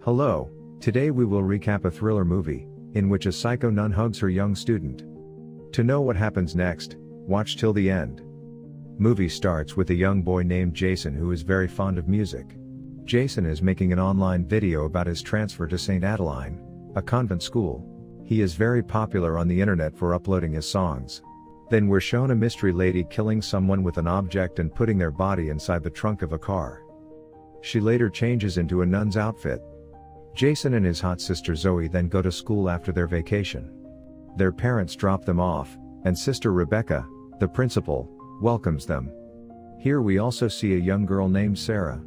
Hello, today we will recap a thriller movie, in which a psycho nun hugs her young student. To know what happens next, watch till the end. Movie starts with a young boy named Jason who is very fond of music. Jason is making an online video about his transfer to St. Adeline, a convent school. He is very popular on the internet for uploading his songs. Then we're shown a mystery lady killing someone with an object and putting their body inside the trunk of a car. She later changes into a nun's outfit. Jason and his hot sister Zoe then go to school after their vacation. Their parents drop them off, and sister Rebecca, the principal, welcomes them. Here we also see a young girl named Sarah.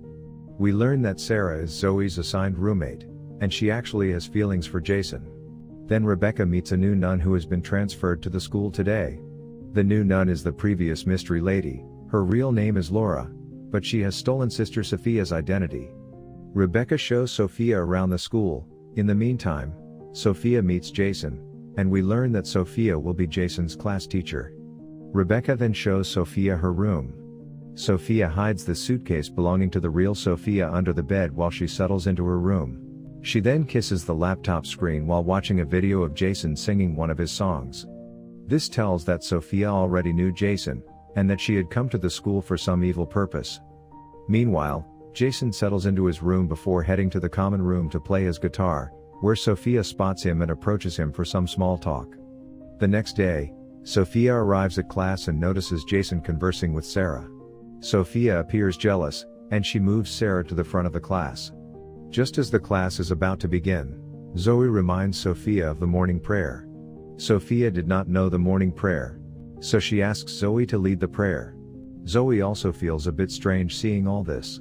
We learn that Sarah is Zoe's assigned roommate, and she actually has feelings for Jason. Then Rebecca meets a new nun who has been transferred to the school today. The new nun is the previous mystery lady. Her real name is Laura, but she has stolen Sister Sophia's identity. Rebecca shows Sophia around the school. In the meantime, Sophia meets Jason, and we learn that Sophia will be Jason's class teacher. Rebecca then shows Sophia her room. Sophia hides the suitcase belonging to the real Sophia under the bed while she settles into her room. She then kisses the laptop screen while watching a video of Jason singing one of his songs. This tells that Sophia already knew Jason, and that she had come to the school for some evil purpose. Meanwhile, Jason settles into his room before heading to the common room to play his guitar, where Sophia spots him and approaches him for some small talk. The next day, Sophia arrives at class and notices Jason conversing with Sarah. Sophia appears jealous, and she moves Sarah to the front of the class. Just as the class is about to begin, Zoe reminds Sophia of the morning prayer. Sophia did not know the morning prayer, so she asks Zoe to lead the prayer. Zoe also feels a bit strange seeing all this.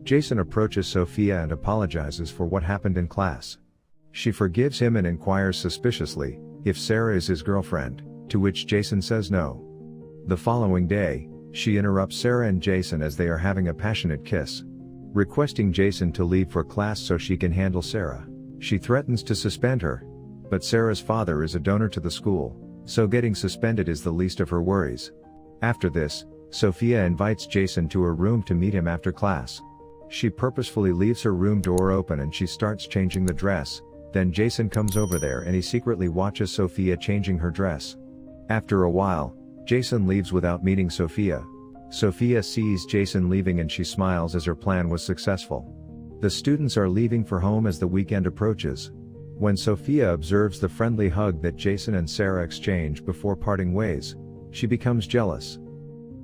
Jason approaches Sophia and apologizes for what happened in class. She forgives him and inquires suspiciously if Sarah is his girlfriend, to which Jason says no. The following day, she interrupts Sarah and Jason as they are having a passionate kiss, requesting Jason to leave for class so she can handle Sarah. She threatens to suspend her, but Sarah's father is a donor to the school, so getting suspended is the least of her worries. After this, Sophia invites Jason to her room to meet him after class. She purposefully leaves her room door open and she starts changing the dress. Then Jason comes over there and he secretly watches Sophia changing her dress. After a while, Jason leaves without meeting Sophia. Sophia sees Jason leaving and she smiles as her plan was successful. The students are leaving for home as the weekend approaches. When Sophia observes the friendly hug that Jason and Sarah exchange before parting ways, she becomes jealous.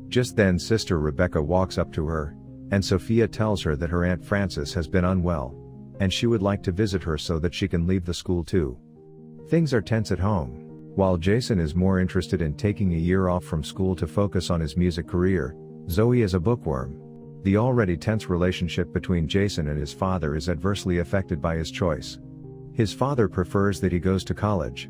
Just then Sister Rebecca walks up to her, and Sophia tells her that her Aunt Frances has been unwell, and she would like to visit her so that she can leave the school too. Things are tense at home. While Jason is more interested in taking a year off from school to focus on his music career, Zoe is a bookworm. The already tense relationship between Jason and his father is adversely affected by his choice. His father prefers that he goes to college,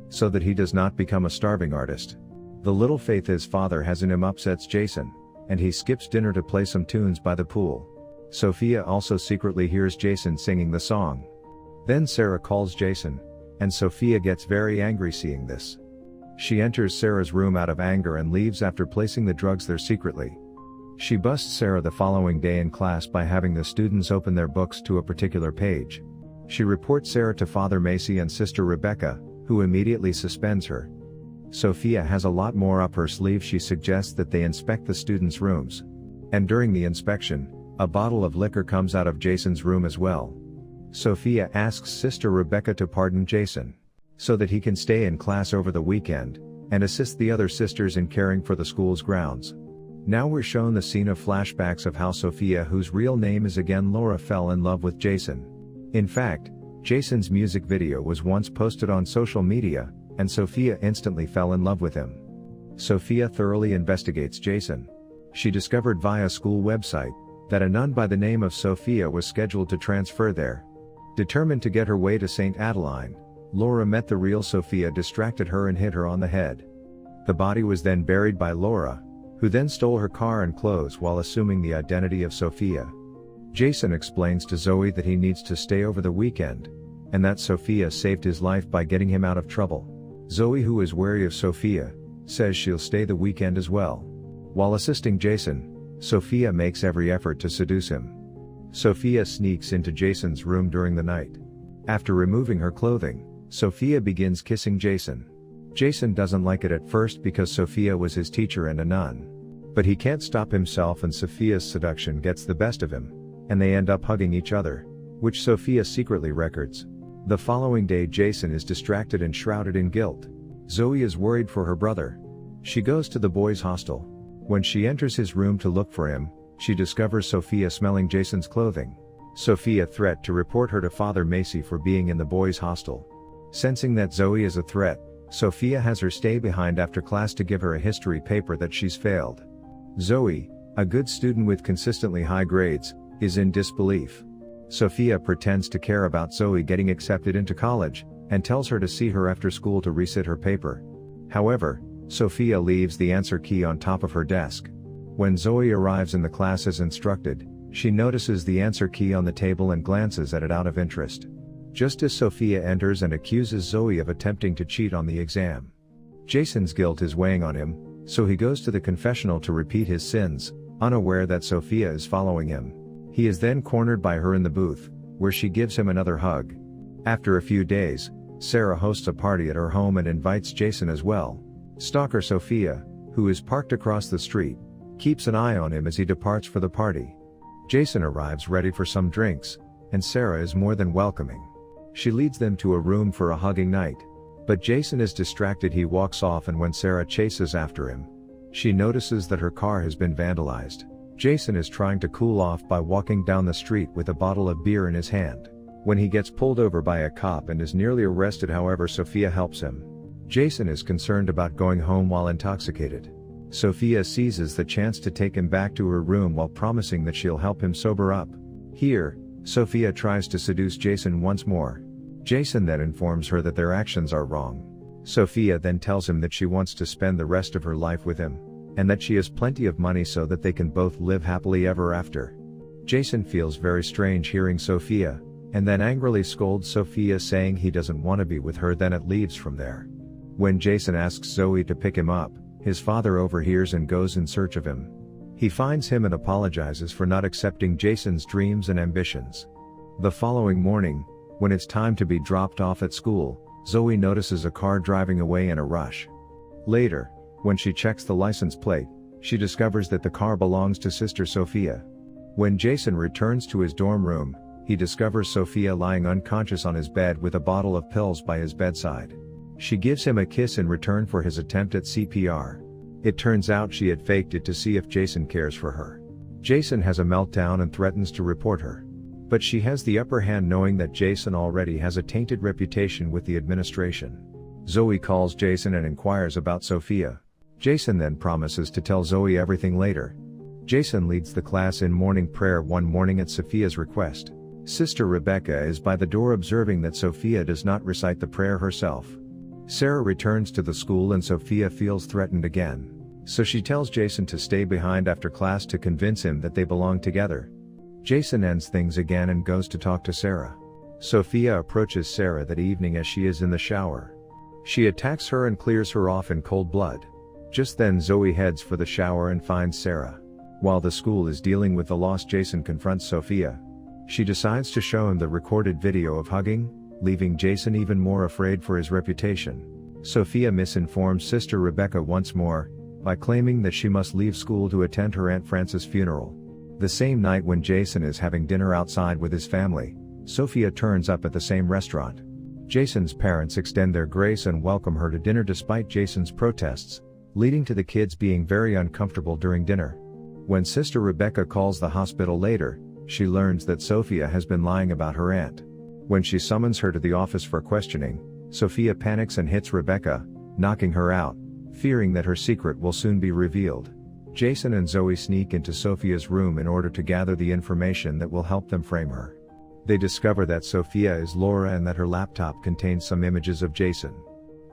so that he does not become a starving artist. The little faith his father has in him upsets Jason, and he skips dinner to play some tunes by the pool. Sophia also secretly hears Jason singing the song. Then Sarah calls Jason, and Sophia gets very angry seeing this. She enters Sarah's room out of anger and leaves after placing the drugs there secretly. She busts Sarah the following day in class by having the students open their books to a particular page. She reports Sarah to Father Macy and Sister Rebecca, who immediately suspends her. Sophia has a lot more up her sleeve. She suggests that they inspect the students' rooms. And during the inspection, a bottle of liquor comes out of Jason's room as well. Sophia asks Sister Rebecca to pardon Jason, so that he can stay in class over the weekend, and assist the other sisters in caring for the school's grounds. Now we're shown the scene of flashbacks of how Sophia, whose real name is again Laura, fell in love with Jason. In fact, Jason's music video was once posted on social media, and Sophia instantly fell in love with him. Sophia thoroughly investigates Jason. She discovered via school website that a nun by the name of Sophia was scheduled to transfer there. Determined to get her way to St. Adeline, Laura met the real Sophia, distracted her and hit her on the head. The body was then buried by Laura, who then stole her car and clothes while assuming the identity of Sophia. Jason explains to Zoe that he needs to stay over the weekend, and that Sophia saved his life by getting him out of trouble. Zoe, who is wary of Sophia, says she'll stay the weekend as well. While assisting Jason, Sophia makes every effort to seduce him. Sophia sneaks into Jason's room during the night. After removing her clothing, Sophia begins kissing Jason. Jason doesn't like it at first because Sophia was his teacher and a nun. But he can't stop himself and Sophia's seduction gets the best of him, and they end up hugging each other, which Sophia secretly records. The following day Jason is distracted and shrouded in guilt. Zoe is worried for her brother. She goes to the boys' hostel. When she enters his room to look for him, she discovers Sophia smelling Jason's clothing. Sophia threats to report her to Father Macy for being in the boys' hostel. Sensing that Zoe is a threat, Sophia has her stay behind after class to give her a history paper that she's failed. Zoe, a good student with consistently high grades, is in disbelief. Sophia pretends to care about Zoe getting accepted into college, and tells her to see her after school to resit her paper. However, Sophia leaves the answer key on top of her desk. When Zoe arrives in the class as instructed, she notices the answer key on the table and glances at it out of interest. Just as Sophia enters and accuses Zoe of attempting to cheat on the exam. Jason's guilt is weighing on him, so he goes to the confessional to repeat his sins, unaware that Sophia is following him. He is then cornered by her in the booth, where she gives him another hug. After a few days, Sarah hosts a party at her home and invites Jason as well. Stalker Sophia, who is parked across the street, keeps an eye on him as he departs for the party. Jason arrives ready for some drinks, and Sarah is more than welcoming. She leads them to a room for a hugging night. But Jason is distracted. He walks off, and when Sarah chases after him, she notices that her car has been vandalized. Jason is trying to cool off by walking down the street with a bottle of beer in his hand. When he gets pulled over by a cop and is nearly arrested, however, Sophia helps him. Jason is concerned about going home while intoxicated. Sophia seizes the chance to take him back to her room while promising that she'll help him sober up. Here, Sophia tries to seduce Jason once more. Jason then informs her that their actions are wrong. Sophia then tells him that she wants to spend the rest of her life with him, and that she has plenty of money so that they can both live happily ever after. Jason feels very strange hearing Sophia, and then angrily scolds Sophia, saying he doesn't want to be with her. Then it leaves from there. When Jason asks Zoe to pick him up, his father overhears and goes in search of him. He finds him and apologizes for not accepting Jason's dreams and ambitions. The following morning, when it's time to be dropped off at school, Zoe notices a car driving away in a rush. Later, when she checks the license plate, she discovers that the car belongs to Sister Sophia. When Jason returns to his dorm room, he discovers Sophia lying unconscious on his bed with a bottle of pills by his bedside. She gives him a kiss in return for his attempt at CPR. It turns out she had faked it to see if Jason cares for her. Jason has a meltdown and threatens to report her. But she has the upper hand, knowing that Jason already has a tainted reputation with the administration. Zoe calls Jason and inquires about Sophia. Jason then promises to tell Zoe everything later. Jason leads the class in morning prayer one morning at Sophia's request. Sister Rebecca is by the door, observing that Sophia does not recite the prayer herself. Sarah returns to the school and Sophia feels threatened again. So she tells Jason to stay behind after class to convince him that they belong together. Jason ends things again and goes to talk to Sarah. Sophia approaches Sarah that evening as she is in the shower. She attacks her and clears her off in cold blood. Just then Zoe heads for the shower and finds Sarah. While the school is dealing with the loss, Jason confronts Sophia. She decides to show him the recorded video of hugging, leaving Jason even more afraid for his reputation. Sophia misinforms Sister Rebecca once more, by claiming that she must leave school to attend her Aunt Frances' funeral. The same night when Jason is having dinner outside with his family, Sophia turns up at the same restaurant. Jason's parents extend their grace and welcome her to dinner despite Jason's protests, leading to the kids being very uncomfortable during dinner. When Sister Rebecca calls the hospital later, she learns that Sophia has been lying about her aunt. When she summons her to the office for questioning, Sophia panics and hits Rebecca, knocking her out, fearing that her secret will soon be revealed. Jason and Zoe sneak into Sophia's room in order to gather the information that will help them frame her. They discover that Sophia is Laura and that her laptop contains some images of Jason.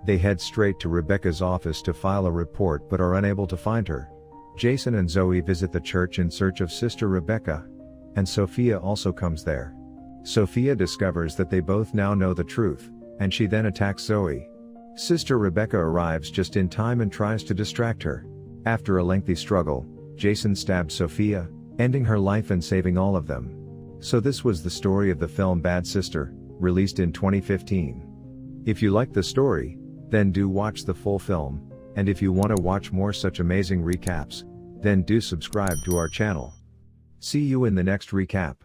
They head straight to Rebecca's office to file a report but are unable to find her. Jason and Zoe visit the church in search of Sister Rebecca, and Sophia also comes there. Sophia discovers that they both now know the truth, and she then attacks Zoe. Sister Rebecca arrives just in time and tries to distract her. After a lengthy struggle, Jason stabs Sophia, ending her life and saving all of them. So this was the story of the film Bad Sister, released in 2015. If you like the story, then do watch the full film, and if you want to watch more such amazing recaps, then do subscribe to our channel. See you in the next recap.